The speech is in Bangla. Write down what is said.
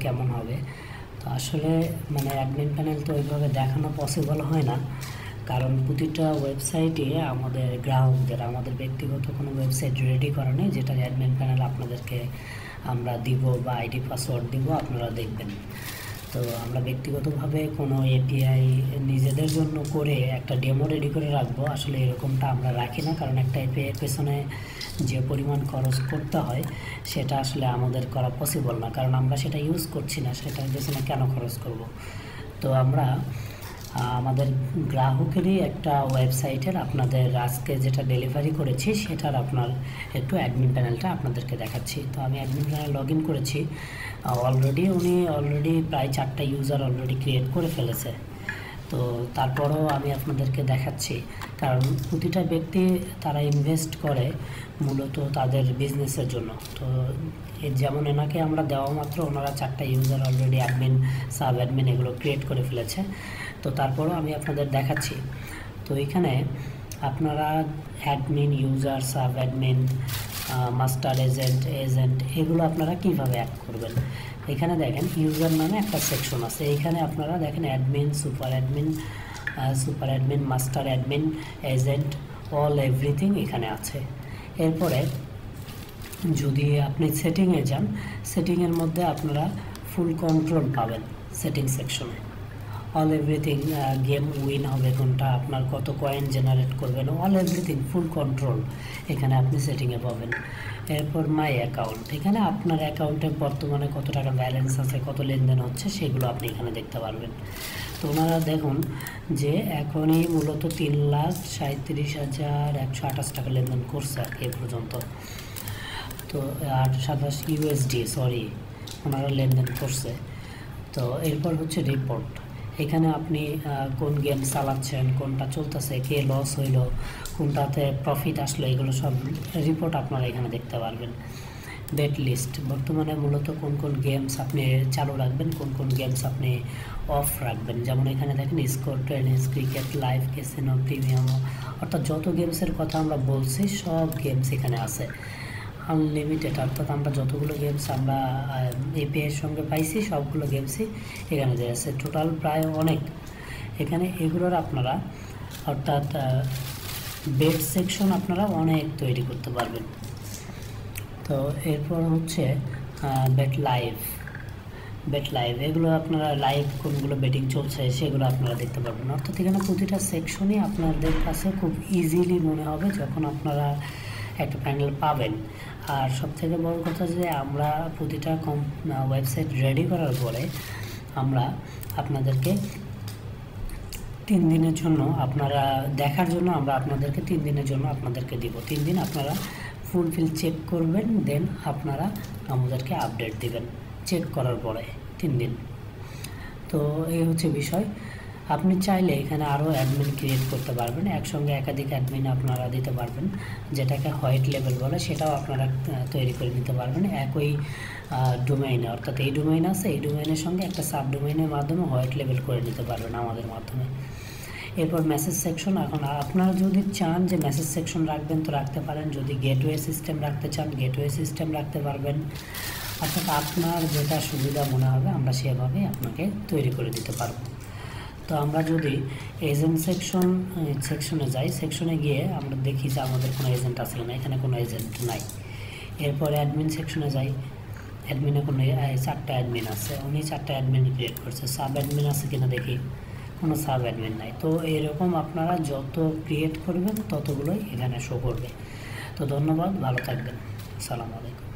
কেমন হবে। তো আসলে মানে অ্যাডমিন প্যানেল তো ওইভাবে দেখানো পসিবল হয় না, কারণ প্রতিটা ওয়েবসাইটে আমাদের গ্রাহকদের আমাদের ব্যক্তিগত কোনো ওয়েবসাইট রেডি করা নেই যেটা অ্যাডমিন প্যানেল আপনাদেরকে আমরা দিব বা আইডি পাসওয়ার্ড দিব, আপনারা দেখবেন। তো আমরা ব্যক্তিগতভাবে কোনো এপিআই নিজেদের জন্য করে একটা ডেমো রেডি করে রাখবো, আসলে এরকমটা আমরা রাখি না, কারণ একটা এপিআইয়ের পেছনে যে পরিমাণ খরচ করতে হয় সেটা আসলে আমাদের করা পসিবল না, কারণ আমরা সেটা ইউজ করছি না, সেটার পেছনে কেন খরচ করব। তো আমরা আমাদের গ্রাহকেরই একটা ওয়েবসাইটের আপনাদের আজকে যেটা ডেলিভারি করেছি সেটার আপনার একটু অ্যাডমিন প্যানেলটা আপনাদেরকে দেখাচ্ছি। তো আমি অ্যাডমিন প্যানেল লগ ইন করেছি, উনি অলরেডি প্রায় 4টা ইউজার অলরেডি ক্রিয়েট করে ফেলেছে। তো তারপরও আমি আপনাদেরকে দেখাচ্ছি, কারণ প্রতিটা ব্যক্তি তারা ইনভেস্ট করে মূলত তাদের বিজনেসের জন্য। তো যেমন এনাকে আমরা দেওয়া মাত্র ওনারা 4টা user already admin sub admin এগুলো ক্রিয়েট করে ফেলেছে। তো তারপরও আমি আপনাদের দেখাচ্ছি। তো এখানে আপনারা admin, user, sub admin, master agent এগুলো আপনারা কিভাবে অ্যাড করবেন। এখানে দেখেন ইউজার নামে একটা সেকশন আছে, এইখানে আপনারা দেখেন admin, super admin, master admin, agent, all everything এখানে আছে। এরপরে যদি আপনি সেটিংয়ে যান, সেটিংয়ের মধ্যে আপনারা ফুল কন্ট্রোল পাবেন সেটিং সেকশনে। অল এভরিথিং, গেম উইন হবে কোনটা, আপনার কত কয়েন জেনারেট করবেন, অল এভরিথিং ফুল কন্ট্রোল এখানে আপনি সেটিংয়ে পাবেন। এরপর মাই অ্যাকাউন্ট, এখানে আপনার অ্যাকাউন্টে বর্তমানে কত টাকা ব্যালেন্স আছে, কত লেনদেন হচ্ছে সেগুলো আপনি এখানে দেখতে পারবেন। তো ওনারা দেখুন যে এখনই মূলত 3,37,128 টাকা লেনদেন করছে আর কি এ পর্যন্ত। তো 27 ইউএসডি ওনারা লেনদেন করছে। তো এরপর হচ্ছে রিপোর্ট, এখানে আপনি কোন গেম চালাচ্ছেন, কোনটা চলতেছে, কে লস হইল, কোনটাতে প্রফিট আসলো, এগুলো সব রিপোর্ট আপনারা এখানে দেখতে পারবেন। বেট লিস্ট, বর্তমানে মূলত কোন কোন গেমস আপনি চালু রাখবেন, কোন কোন গেমস আপনি অফ রাখবেন। যেমন এখানে দেখেন score, tennis, cricket, live, casino, premium, অর্থাৎ যত গেমসের কথা আমরা বলছি সব গেমস এখানে আছে। আনলিমিটেড, অর্থাৎ আমরা যতগুলো গেমস আমরা এপিআইয়ের সঙ্গে পাইছি সবগুলো গেমসই এখানে দেওয়া আছে, টোটাল প্রায় অনেক। এখানে এগুলোর আপনারা অর্থাৎ বেট সেকশন আপনারা অনেক তৈরি করতে পারবেন। তো এরপর হচ্ছে বেট লাইভ, এগুলো আপনারা লাইভ কোনগুলো বেটিং চলছে সেগুলো আপনারা দেখতে পারবেন। অর্থাৎ এখানে প্রতিটা সেকশনই আপনাদের কাছে খুব ইজিলি মনে হবে যখন আপনারা একটা প্যানেল পাবেন। আর সবথেকে বড় কথা যে আমরা প্রতিটা ওয়েবসাইট রেডি করার পরে আমরা আপনাদেরকে 3 দিনের জন্য আপনারা দেখার জন্য আমরা আপনাদেরকে 3 দিনের জন্য আপনাদেরকে দিব। 3 দিন আপনারা ফুলফিল চেক করবেন, দেন আপনারা আমাদেরকে আপডেট দিবেন চেক করার পরে 3 দিন। তো এই হচ্ছে বিষয়। আপনি চাইলে এখানে আরও অ্যাডমিন ক্রিয়েট করতে পারবেন, একসঙ্গে একাধিক অ্যাডমিন আপনারা দিতে পারবেন, যেটাকে হোয়াইট লেভেল বলে, সেটাও আপনারা তৈরি করে নিতে পারবেন একই ডোমেইনে। অর্থাৎ এই ডোমেইন আছে, এই ডোমেইনের সঙ্গে একটা সাব ডোমেইনের মাধ্যমে হোয়াইট লেভেল করে নিতে পারবেন আমাদের মাধ্যমে। এরপর মেসেজ সেকশন, এখন আপনারা যদি চান যে মেসেজ সেকশন রাখবেন তো রাখতে পারেন, যদি গেটওয়ে সিস্টেম রাখতে চান গেটওয়ে সিস্টেম রাখতে পারবেন। অর্থাৎ আপনার যেটা সুবিধা মনে হবে আমরা সেভাবে আপনাকে তৈরি করে দিতে পারবো। তো আমরা যদি এজেন্ট সেকশনে যাই, সেকশনে গিয়ে আমরা দেখি যে আমাদের কোনো এজেন্ট আছে না, এখানে কোনো এজেন্ট নাই। এরপরে অ্যাডমিন সেকশনে যাই, অ্যাডমিনে কোনো 4টা অ্যাডমিন আছে, উনি 4টা অ্যাডমিন ক্রিয়েট করছে। সাব অ্যাডমিন আছে কিনা দেখি, কোনো সাব অ্যাডমিন নাই। তো এরকম আপনারা যত ক্রিয়েট করবেন ততগুলোই এখানে শো করবে। তো ধন্যবাদ, ভালো থাকবেন, আসসালামু আলাইকুম।